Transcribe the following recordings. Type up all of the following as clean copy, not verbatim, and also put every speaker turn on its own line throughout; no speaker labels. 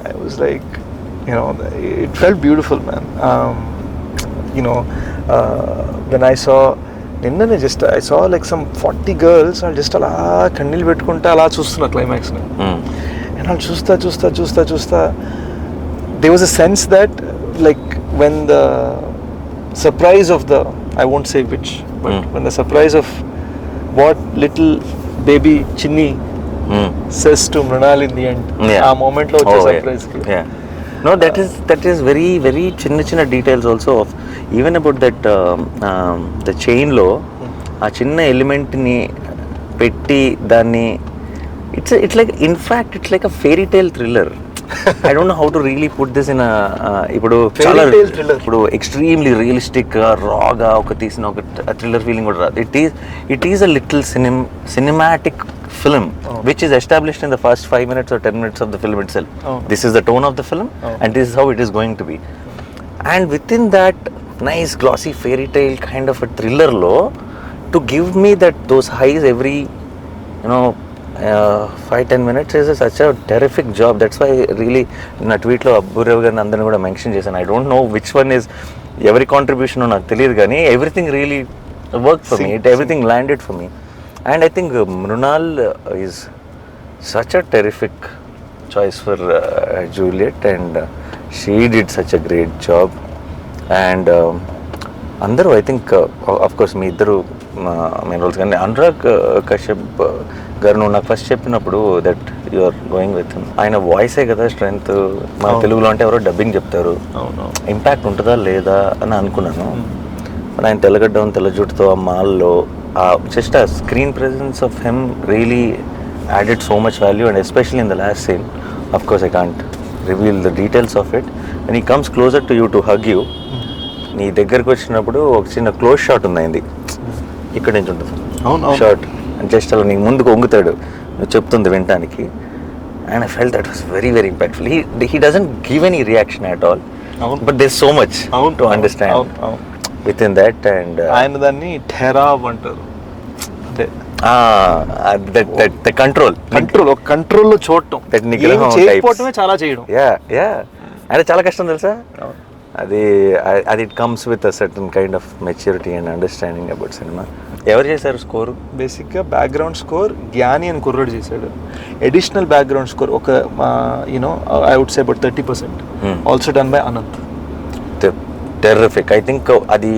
I was like, it felt beautiful, man. When I saw I saw like some 40 girls, I'll just అలా కన్నీళ్ళు పెట్టుకుంటా అలా చూస్తున్నా క్లైమాక్స్ని. And I'll చూస్తా. There was a sense that like when the surprise of the, I won't say which, but when the surprise of what little baby Chinni says to Mrunal in the end, ఆ moment లో వచ్చే surprise.
No, that is very very చిన్న details also of even about that the chain లో ఆ చిన్న element ని పెట్టి దాన్ని it's like, in fact it's like a fairy tale thriller. I don't know how to really put this in a ఇప్పుడు చాలా ఇప్పుడు extremely realistic raw గా ఒక తీసిన ఒక thriller feeling కూడా రాదు. It is a little cinematic film which is established in the first 5 minutes or 10 minutes of the film itself. This is the tone of the film and this is how it is going to be, and within that nice glossy fairy tale kind of a thriller lo to give me those highs every 5-10 minutes is such a terrific job. That's why really na tweet lo Aburav garu andani kuda mention chesanu. I don't know which one is every contribution o naku teliyadu gaani everything really worked for me. Everything landed for me, and I think Mrunal is such a terrific choice for Juliet, and she did such a great job. And andaru I think of course me iddaru main roles gaani Anurag Kashyap గారు నువ్వు నాకు first చెప్పినప్పుడు that you are going with him, ఆయన వాయిసే కదా strength. మన తెలుగులో అంటే ఎవరో డబ్బింగ్ చెప్తారు, ఇంపాక్ట్ ఉంటుందా లేదా అని అనుకున్నాను. బట్ ఆయన తెల్లగడ్డం తెల్ల జుట్టుతో ఆ మాల్లో జస్ట్ ఆ screen presence of him really added so much value, and especially in the last scene. Of course I can't reveal the details of it. And he comes closer to you to hug you. నీ దగ్గరికి వచ్చినప్పుడు ఒక చిన్న close shot ఉంది, ఇక్కడ నుంచి ఉంటుంది shot, just అలా నీకు ముందుకు వంగుతాడు నువ్వు చెప్తుంది వినటానికి. And I felt that was very very impactful. He doesn't give any reaction at all, but there so much to understand with in that. And
ఆయన దాన్ని ఠెరావ్ అంటారు,
అంటే
కంట్రోల్లో చూడటం, చేయకపోవటమే చాలా చేయడం.
అంటే చాలా కష్టం తెలుసా అది. It comes with a certain kind of maturity and understanding about cinema. ఎవరు చేశారు స్కోర్?
బేసిక్గా బ్యాక్గ్రౌండ్ స్కోర్ జ్ఞాని అని కుర్రాడు చేశాడు. అడిషనల్ బ్యాక్గ్రౌండ్ స్కోర్ ఒక I would say about 30% also done by Anant.
Terrific. I think అది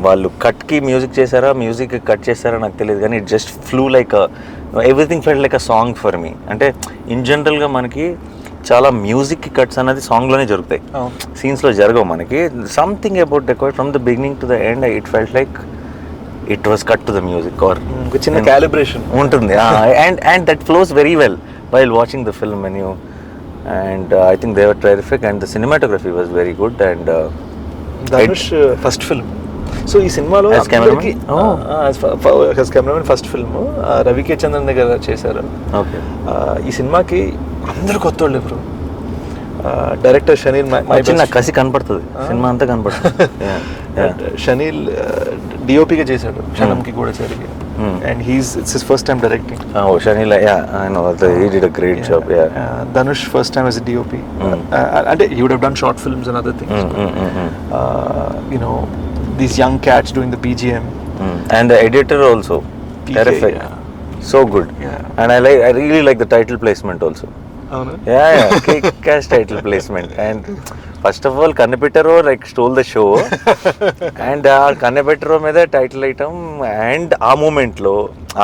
వాళ్ళు కట్కి మ్యూజిక్ చేశారా, మ్యూజిక్ కట్ చేశారా నాకు తెలియదు, కానీ it just flew like everything felt like a song for me. అంటే ఇన్ జనరల్గా మనకి చాలా మ్యూజిక్ కట్స్ అనేది సాంగ్లోనే జరుగుతాయి, సీన్స్లో జరగవు మనకి. Something about decorate from the beginning to the end it felt like it was cut to the music or
చిన్న calibration
ఉంటుంది. And that flows very well while watching the film menu. And I think they were terrific and the cinematography was very good. And
Dhanush first film. So ఈ సినిమాలో cameraman first film రవికే Chandran దగ్గర చేశారు. ఈ సినిమాకి అందరూ కొత్త వాళ్ళు ఎవరు. డైరెక్టర్ షనీల్
చిన్న కసి కనపడుతుంది, సినిమా అంతా కనపడుతుంది.
షనీల్ డిఓపిగా చేశాడు క్షణంకి కూడా జరిగి, and it's his first time directing.
Chenille he did a great job.
Dhanush first time as a DOP. అంటే he would have done short films and other things. These young cats doing the BGM.
And the editor also terrific. So good. And I really like the title placement also. Kick-ass title placement. And first of all Kannapetaro like stole the show and Kannapetaro మీద title item and ఆ moment లో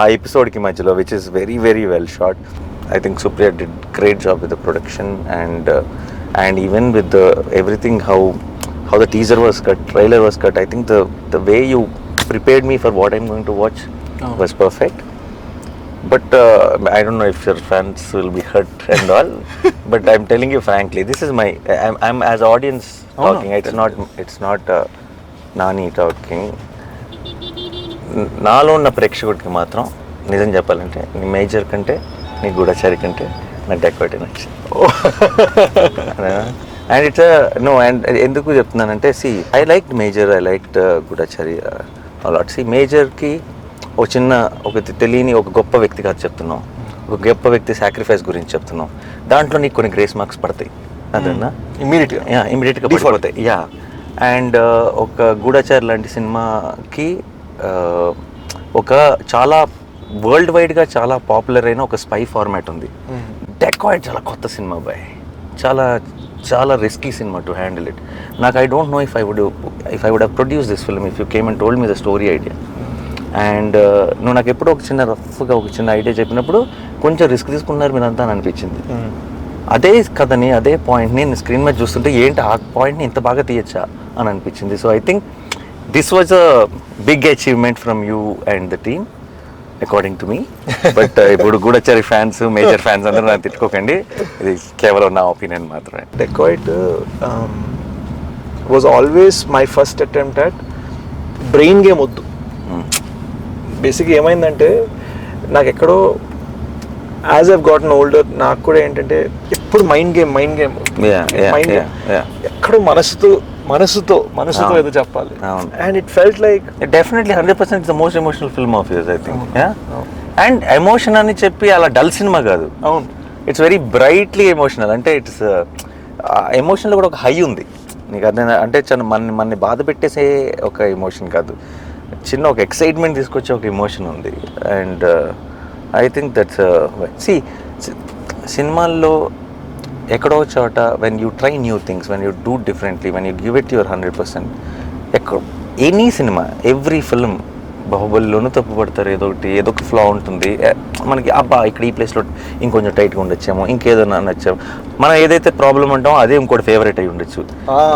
ఆ episode కి మధ్యలో which is very very well shot. I think Supriya did great job with the production and even with the everything how the teaser was cut, trailer was cut. I think the way you prepared me for what I'm going to watch was perfect. But I don't know if your fans will be hurt and all. But I'm telling you frankly, this is I'm as audience talking. It's not Nani talking. నాలో ఉన్న ప్రేక్షకుడికి మాత్రం నిజం చెప్పాలంటే నీ major కంటే నీ గూఢచారి కంటే నాకు డెకోరేటివ్ నచ్చింది. అండ్ ఇట్స్ నో అండ్ ఎందుకు చెప్తున్నానంటే I like Major, I like Goodachari a lot. మేజర్కి ఒక తెలియని ఒక గొప్ప వ్యక్తి కాదు చెప్తున్నాం, ఒక గొప్ప వ్యక్తి సాక్రిఫైస్ గురించి చెప్తున్నావు, దాంట్లో నీకు కొన్ని గ్రేస్ మార్క్స్ పడతాయి, అదన్నా ఇమీడియట్గా పడిపోతాయి. యా, అండ్ ఒక గూఢచారి లాంటి సినిమాకి ఒక చాలా వరల్డ్ వైడ్గా చాలా పాపులర్ అయిన ఒక స్పై ఫార్మాట్ ఉంది. డెకాయిడ్ చాలా కొత్త సినిమా బాయ్, చాలా చాలా risky cinema to handle it. నాకు I don't know if I would have produce this film if you came and told me the story idea. And నువ్వు నాకు ఎప్పుడో ఒక చిన్న రఫ్గా ఒక చిన్న ఐడియా చెప్పినప్పుడు కొంచెం రిస్క్ తీసుకున్నారు మీరంతా అని అనిపించింది. అదే కథని అదే పాయింట్ని నేను స్క్రీన్ మీద చూస్తుంటే ఏంటి ఆ పాయింట్ని ఇంత బాగా తీయచ్చా అని అనిపించింది. So I think this was a big achievement from you and the team according to me. But ఇప్పుడు గూఢచారి ఫ్యాన్స్, మేజర్ ఫ్యాన్స్ అందరూ నాకు తిట్టుకోకండి, ఇది కేవలం నా ఒపీనియన్ మాత్రమే.
Dacoit was always my first attempt at brain game వద్దు. బేసిక్గా ఏమైందంటే నాకు ఎక్కడో యాజ్ ఐవ్ గాటన్ ఓల్డర్ నాకు కూడా ఏంటంటే ఎప్పుడు మైండ్ గేమ్ ఎక్కడో మనసుతో ఏదో చెప్పాలి. And it felt like
definitely 100% the most emotional film of yours I think. And emotion అని చెప్పి అలా డల్ సినిమా కాదు.
అవును,
ఇట్స్ వెరీ బ్రైట్లీ ఎమోషనల్. అంటే ఇట్స్ ఎమోషన్లో కూడా ఒక హై ఉంది నీకు. అదే అంటే మనని బాధ పెట్టేసే ఒక ఎమోషన్ కాదు, చిన్న ఒక ఎక్సైట్మెంట్ తీసుకొచ్చే ఒక ఎమోషన్ ఉంది. అండ్ ఐ థింక్ దట్స్ సినిమాల్లో ఎక్కడో చోట when you try new things, when you do differently, when you give it your 100%, any cinema every film, బాహుబలిలోనూ తప్పు పడతారు, ఏదో ఒక ఫ్లా ఉంటుంది మనకి. అబ్బా ఇక్కడ ఈ ప్లేస్లో ఇంకొంచెం టైట్గా ఉండొచ్చేమో, ఇంకేదో నచ్చాము, మనం ఏదైతే ప్రాబ్లం అంటామో అదే ఇంకోటి ఫేవరెట్ అయ్యి ఉండొచ్చు,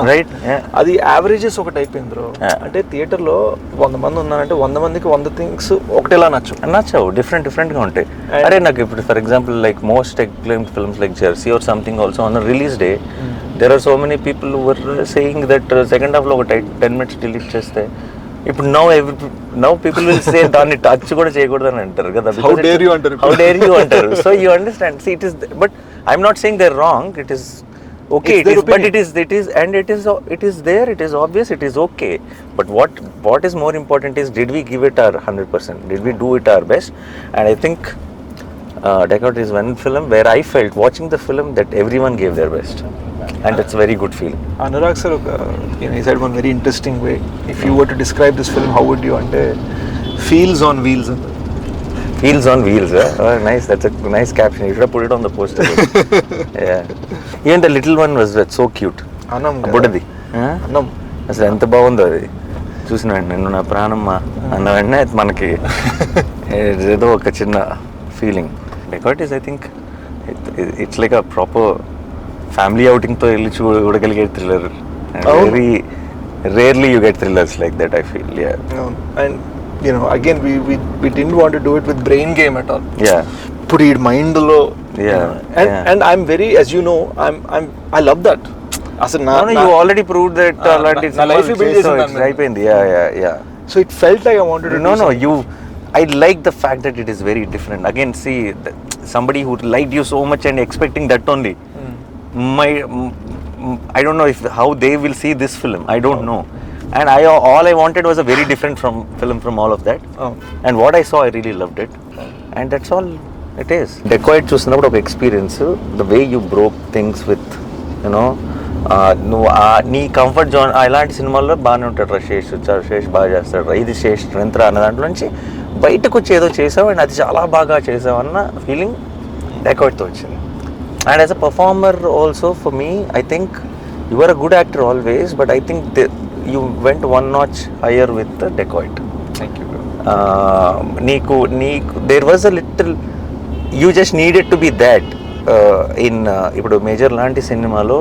రైట్?
అది యావరేజెస్ ఒకటి అయిపోయింది బ్రో. అంటే థియేటర్లో 100 మంది ఉన్నారంటే 100 మందికి 100 థింగ్స్ ఒకటేలా నచ్చవు, డిఫరెంట్గా ఉంటాయి. అరే నాకు ఇప్పుడు for example like most acclaimed films like Jersey or something also on release day there are so many people were saying that second హాఫ్లో ఒక 10 minutes డిలీట్ చేస్తే ఇప్పుడు నౌ పీపుల్ విల్ సే దాన్ని టచ్ కూడా చేయకూడదు అని అంటారు కదా. హౌ డేర్ యూ
అంటారు. So you understand, see it is, but I'm not saying they're wrong, it is okay, it is, but it is there, it is obvious, it is okay, but what is more important is, did we give it our 100%, did we do it our best? And I think Decote is one film where I felt watching the film that everyone gave their best, and it's a very good feeling.
Anurag sir, he said one very interesting way, if you were to describe this film, how would you ante feels on wheels and
Wheels on wheels, oh, nice, that's a nice caption, you should have put it on the poster. Yeah, even the little one was so cute.
Anam
బుడ్డది
Anam
అసలు ఎంత బాగుందో అది చూసిన వెంటనే, నేను నా ప్రాణమ్మా అన్న వెంటనే మనకి ఏదో ఒక చిన్న feeling. Dacoit is, I think it's like a proper family అవుటింగ్తో వెళ్ళి చూడగలిగే thriller. Very rarely you get thrillers like that, I feel. Yeah.
And you know, again we didn't want to do it with brain game at all.
Yeah,
put it mind lo.
Yeah.
And I'm very, as you know, I love that. Asan
no, you already proved that
na life build chesindan
అయిపోయింది. Yeah.
So it felt like I wanted to
no I like the fact that it is very different. Again, see, somebody who liked you so much and expecting that only, I don't know if how they will see this film, I don't know. And all I wanted was a very different film from all of that. And what I saw, I really loved it. And that's all it is. Decoite చూసినప్పుడు ఒక experience, the way you broke things with, you know, నువ్వు నీ comfort zone. ఇలాంటి సినిమాల్లో బాగానే ఉంటాడు, శేష్ బాగా చేస్తాడు, ఇది శేష్ స్ట్రెంత్ అన్న దాంట్లో నుంచి బయటకు వచ్చి ఏదో చేసావు అండ్ అది చాలా బాగా చేసావు అన్న ఫీలింగ్ డెకాయిట్తో వచ్చింది. And as a performer also for me, I think you are a good actor always, but I think you went one notch higher with the Decoite.
Thank you, bro.
నీకు there was a little, you just needed to be that in ఇప్పుడు major లాంటి సినిమాలో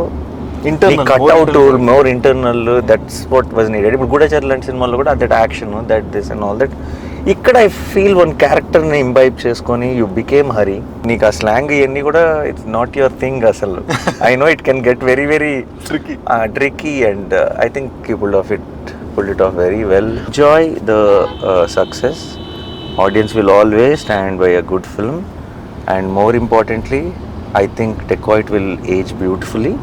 internal
cutout more internal, that's what was needed. ఇప్పుడు గూఢచారి లాంటి సినిమాలో కూడా that action, that this and all that. ఇక్కడ I feel one క్యారెక్టర్ని ఇంబైబ్ చేసుకొని యూ బికేమ్ హరి. నీకు ఆ స్లాంగ్ ఇవన్నీ కూడా ఇట్స్ నాట్ యువర్ థింగ్ అసలు. I know it can get very very tricky and I think you pulled it off very well. Enjoy the success. Audience will always stand by a good film, and more importantly, I think Decoite will age beautifully.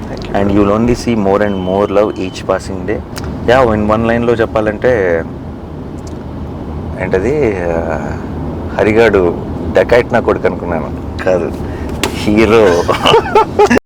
Thank you,
and
bro.
you'll only see more and more love each passing day. Yeah, in one line లో చెప్పాలంటే ఏంటది, హరిగాడు dacoit నా కొడుకు అనుకున్నాను, కాదు hero.